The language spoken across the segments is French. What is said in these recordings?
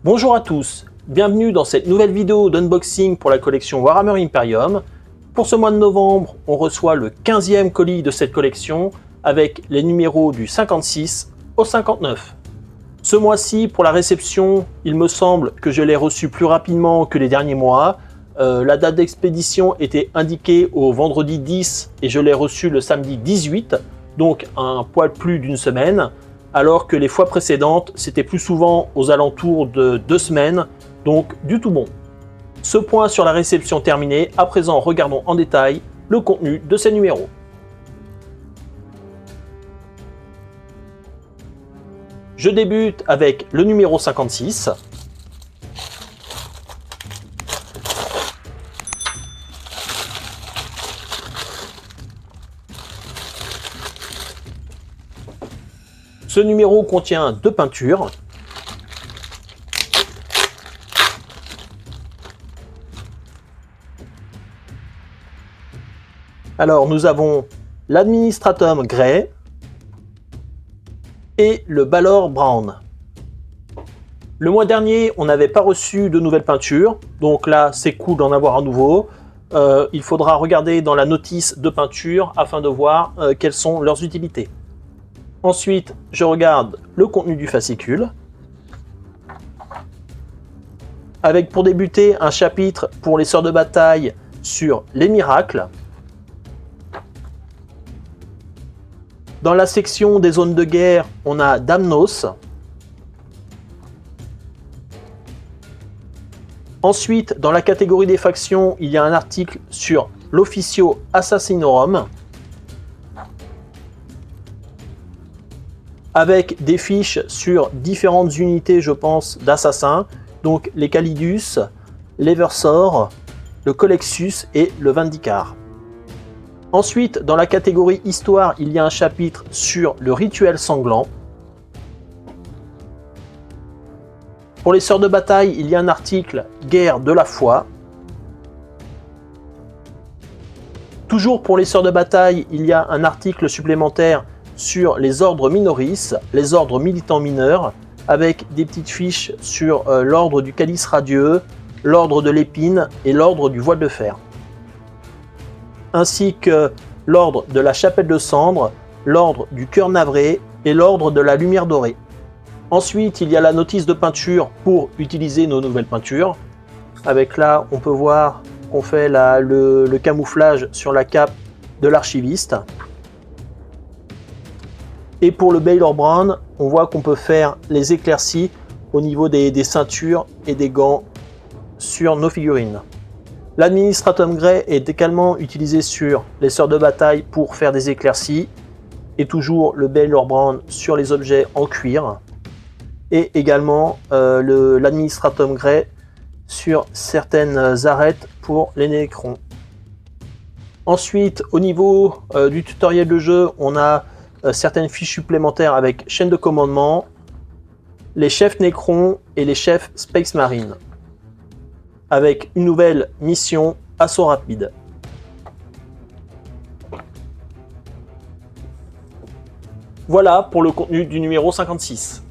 Bonjour à tous, bienvenue dans cette nouvelle vidéo d'unboxing pour la collection Warhammer Imperium. Pour ce mois de novembre, on reçoit le 15e colis de cette collection avec les numéros du 56 au 59. Ce mois-ci, pour la réception, il me semble que je l'ai reçu plus rapidement que les derniers mois. La date d'expédition était indiquée au vendredi 10 et je l'ai reçu le samedi 18, donc un poil plus d'une semaine. Alors que les fois précédentes, c'était plus souvent aux alentours de 2 semaines, donc du tout bon. Ce point sur la réception terminé, à présent regardons en détail le contenu de ces numéros. Je débute avec le numéro 56. Ce numéro contient 2 peintures. Alors nous avons l'Administratum Grey et le Balor Brown. Le mois dernier, on n'avait pas reçu de nouvelles peintures, donc là c'est cool d'en avoir un nouveau. Il faudra regarder dans la notice de peinture afin de voir quelles sont leurs utilités. Ensuite, je regarde le contenu du fascicule, avec pour débuter un chapitre pour les sœurs de bataille sur les miracles. Dans la section des zones de guerre, on a Damnos. Ensuite, dans la catégorie des factions, il y a un article sur l'Officio Assassinorum, avec des fiches sur différentes unités, je pense, d'assassins, donc les Calidus, l'Eversor, le Collexus et le Vindicar. Ensuite, dans la catégorie Histoire, il y a un chapitre sur le rituel sanglant. Pour les sœurs de bataille, il y a un article Guerre de la foi. Toujours pour les sœurs de bataille, il y a un article supplémentaire sur les ordres minoris, les ordres militants mineurs, avec des petites fiches sur l'ordre du calice radieux, l'ordre de l'épine et l'ordre du voile de fer. Ainsi que l'ordre de la chapelle de cendre, l'ordre du cœur navré et l'ordre de la lumière dorée. Ensuite, il y a la notice de peinture pour utiliser nos nouvelles peintures. Avec là, on peut voir qu'on fait le camouflage sur la cape de l'archiviste. Et pour le Balor Brown, on voit qu'on peut faire les éclaircies au niveau des ceintures et des gants sur nos figurines. L'Administratum Grey est également utilisé sur les sœurs de bataille pour faire des éclaircies. Et toujours le Balor Brown sur les objets en cuir. Et également l'Administratum Grey sur certaines arêtes pour les nécrons. Ensuite, au niveau du tutoriel de jeu, on a certaines fiches supplémentaires avec chaîne de commandement, les chefs Nécrons et les chefs Space Marine, avec une nouvelle mission assaut rapide. Voilà pour le contenu du numéro 56.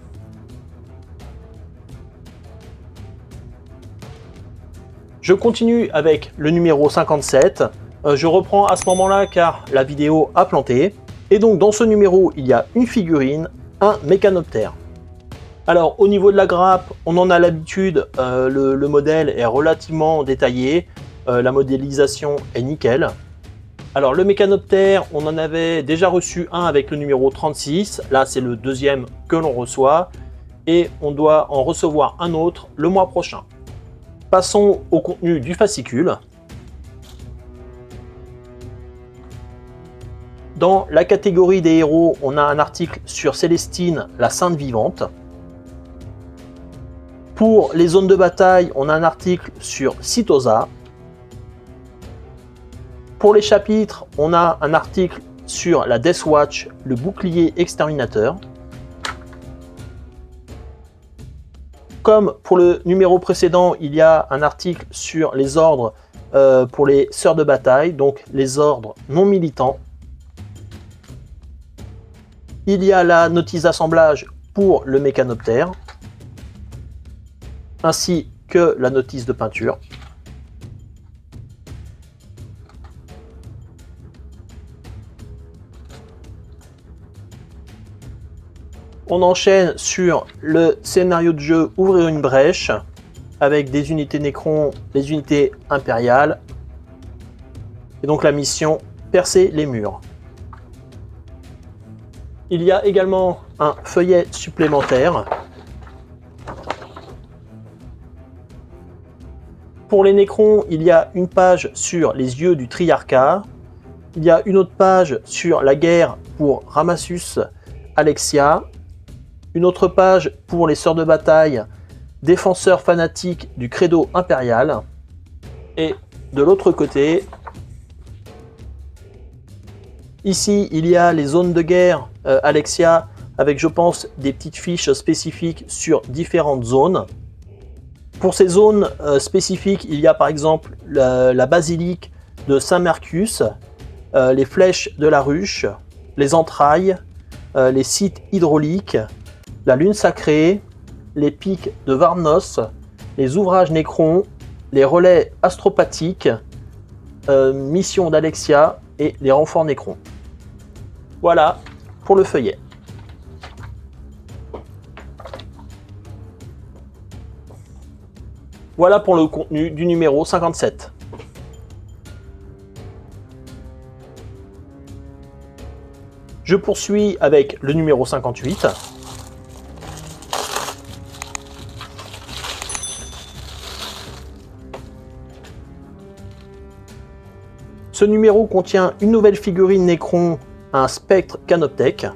Je continue avec le numéro 57. Je reprends à ce moment-là car la vidéo a planté. Et donc dans ce numéro, il y a une figurine, un mécanoptère. Alors au niveau de la grappe, on en a l'habitude, le modèle est relativement détaillé, la modélisation est nickel. Alors le mécanoptère, on en avait déjà reçu un avec le numéro 36, là c'est le deuxième que l'on reçoit, et on doit en recevoir un autre le mois prochain. Passons au contenu du fascicule. Dans la catégorie des héros, on a un article sur Célestine, la Sainte Vivante. Pour les zones de bataille, on a un article sur Sitosa. Pour les chapitres, on a un article sur la Death Watch, le bouclier exterminateur. Comme pour le numéro précédent, il y a un article sur les ordres pour les sœurs de bataille, donc les ordres non militants. Il y a la notice d'assemblage pour le mécanoptère. ainsi que la notice de peinture. On enchaîne sur le scénario de jeu Ouvrir une brèche avec des unités Necron, les unités impériales. Et donc la mission Percer les murs. Il y a également un feuillet supplémentaire. Pour les Necrons, il y a une page sur les yeux du Triarcat. Il y a une autre page sur la guerre pour Ramassus Alexia. Une autre page pour les sœurs de bataille, défenseurs fanatiques du credo impérial. Et de l'autre côté, ici, il y a les zones de guerre Alexia, avec, je pense, des petites fiches spécifiques sur différentes zones. Pour ces zones spécifiques, il y a par exemple la basilique de Saint-Mercus, les flèches de la ruche, les entrailles, les sites hydrauliques, la lune sacrée, les pics de Varnos, les ouvrages Necrons, les relais astropathiques, mission d'Alexia et les renforts Necrons. Voilà pour le feuillet. Voilà pour le contenu du numéro 57. Je poursuis avec le numéro 58. Ce numéro contient une nouvelle figurine Necron, un spectre Canoptech.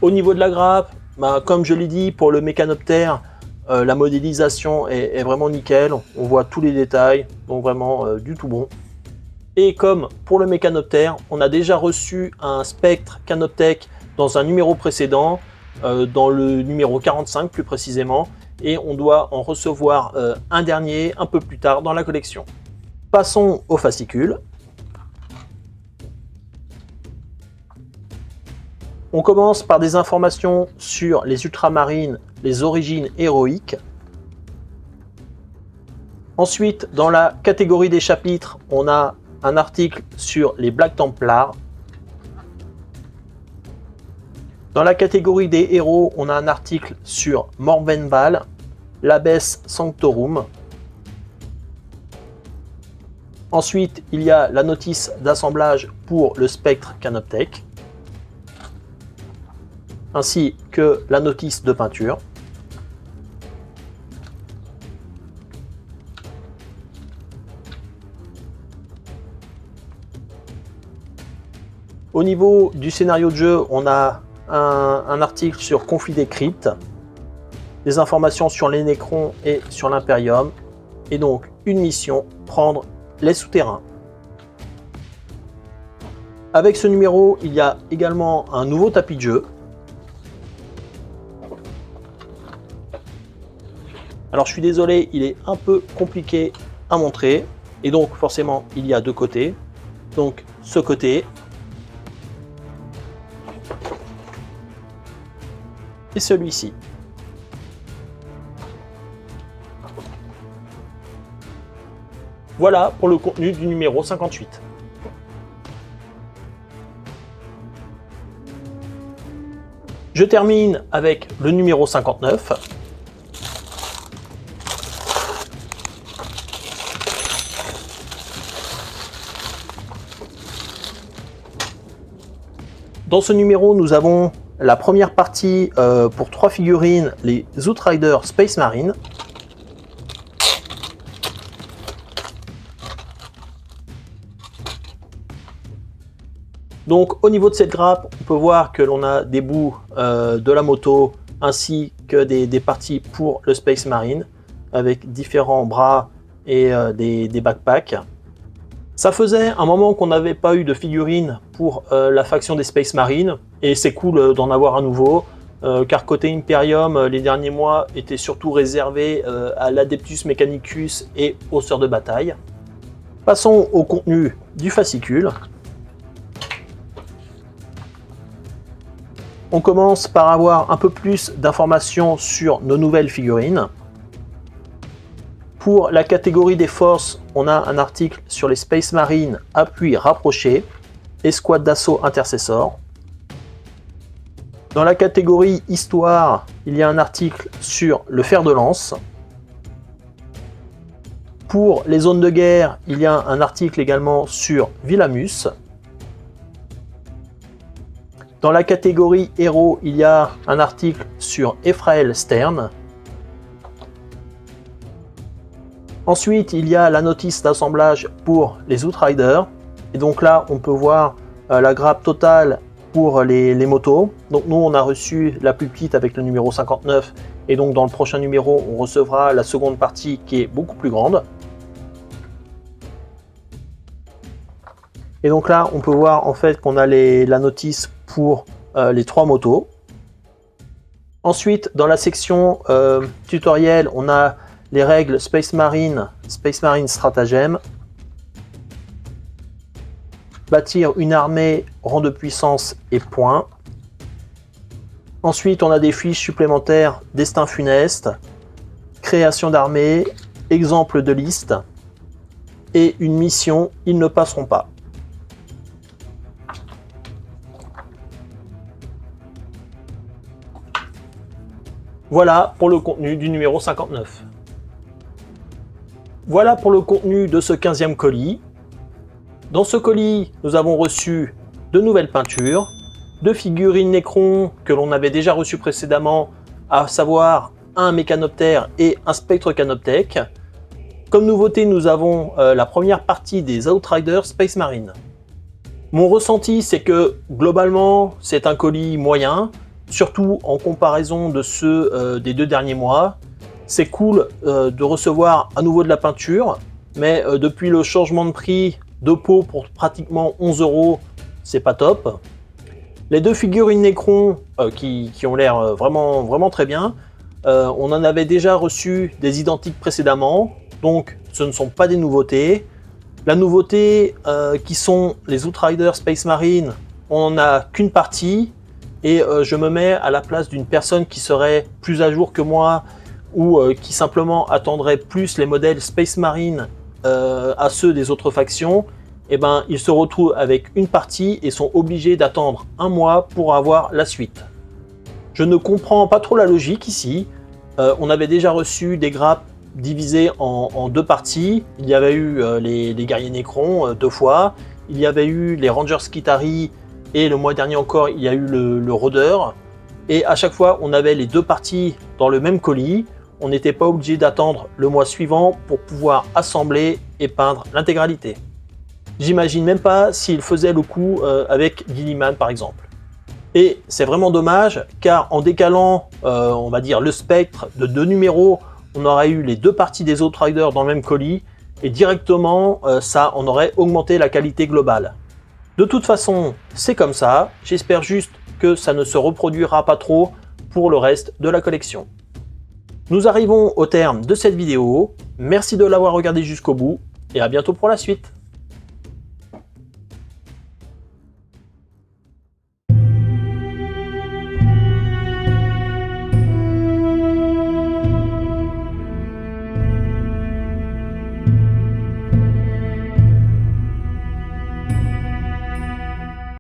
Au niveau de la grappe, comme je l'ai dit, pour le mécanoptère, la modélisation est vraiment nickel. On voit tous les détails, donc vraiment du tout bon. Et comme pour le mécanoptère, on a déjà reçu un spectre Canoptech dans un numéro précédent, dans le numéro 45 plus précisément, et on doit en recevoir un dernier un peu plus tard dans la collection. Passons au fascicule. On commence par des informations sur les ultramarines, les origines héroïques. Ensuite, dans la catégorie des chapitres, on a un article sur les Black Templars. Dans la catégorie des héros, on a un article sur Morvenval, l'Abbesse Sanctorum. Ensuite, il y a la notice d'assemblage pour le spectre Canoptech, ainsi que la notice de peinture. Au niveau du scénario de jeu, on a un article sur Conflit des Cryptes, des informations sur les Necrons et sur l'Imperium, et donc une mission, prendre les souterrains. Avec ce numéro, il y a également un nouveau tapis de jeu. Alors je suis désolé, il est un peu compliqué à montrer, et donc forcément il y a deux côtés. Donc ce côté et celui-ci. Voilà pour le contenu du numéro 58. Je termine avec le numéro 59. Dans ce numéro, nous avons la première partie pour 3 figurines, les Outrider Space Marine. Donc au niveau de cette grappe, on peut voir que l'on a des bouts de la moto ainsi que des parties pour le Space Marine avec différents bras et des backpacks. Ça faisait un moment qu'on n'avait pas eu de figurines pour la faction des Space Marines et c'est cool d'en avoir un nouveau car côté Imperium, les derniers mois étaient surtout réservés à l'Adeptus Mechanicus et aux sœurs de bataille. Passons au contenu du fascicule. On commence par avoir un peu plus d'informations sur nos nouvelles figurines. Pour la catégorie des forces, on a un article sur les Space Marines appui rapproché, escouade d'assaut intercessor. Dans la catégorie histoire, il y a un article sur le fer de lance. Pour les zones de guerre, il y a un article également sur Villamus. Dans la catégorie héros, il y a un article sur Ephraël Stern. Ensuite, il y a la notice d'assemblage pour les Outriders. Et donc là, on peut voir la grappe totale pour les motos. Donc nous, on a reçu la plus petite avec le numéro 59. Et donc dans le prochain numéro, on recevra la seconde partie qui est beaucoup plus grande. Et donc là, on peut voir en fait qu'on a la notice pour les 3 motos. Ensuite, dans la section tutoriel, on a les règles Space Marine Stratagème. Bâtir une armée, rang de puissance et points. Ensuite, on a des fiches supplémentaires Destin funeste, création d'armée, exemple de liste et une mission, ils ne passeront pas. Voilà pour le contenu du numéro 59. Voilà pour le contenu de ce 15e colis. Dans ce colis, nous avons reçu de nouvelles peintures, 2 figurines Necron que l'on avait déjà reçues précédemment, à savoir un Mécanoptère et un Spectre Canoptech. Comme nouveauté, nous avons la première partie des Outriders Space Marine. Mon ressenti, c'est que globalement, c'est un colis moyen, surtout en comparaison de ceux des 2 derniers mois. C'est cool de recevoir à nouveau de la peinture, mais depuis le changement de prix de pot pour pratiquement 11 €, c'est pas top. Les 2 figurines Necron qui ont l'air vraiment très bien, on en avait déjà reçu des identiques précédemment, donc ce ne sont pas des nouveautés. La nouveauté qui sont les Outriders Space Marine, on n'en a qu'une partie, et je me mets à la place d'une personne qui serait plus à jour que moi, ou qui simplement attendrait plus les modèles Space Marine à ceux des autres factions. Et ben, ils se retrouvent avec une partie et sont obligés d'attendre un mois pour avoir la suite. Je ne comprends pas trop la logique ici. On avait déjà reçu des grappes divisées en 2 parties. Il y avait eu les guerriers Necron 2 fois. Il y avait eu les Rangers Skitarii. Et le mois dernier encore, il y a eu le rôdeur. Et à chaque fois, on avait les 2 parties dans le même colis. On n'était pas obligé d'attendre le mois suivant pour pouvoir assembler et peindre l'intégralité. J'imagine même pas s'il faisait le coup avec Gilliman par exemple. Et c'est vraiment dommage, car en décalant, on va dire, le spectre de 2 numéros, on aurait eu les 2 parties des Outriders dans le même colis, et directement, ça en aurait augmenté la qualité globale. De toute façon, c'est comme ça. J'espère juste que ça ne se reproduira pas trop pour le reste de la collection. Nous arrivons au terme de cette vidéo. Merci de l'avoir regardé jusqu'au bout et à bientôt pour la suite.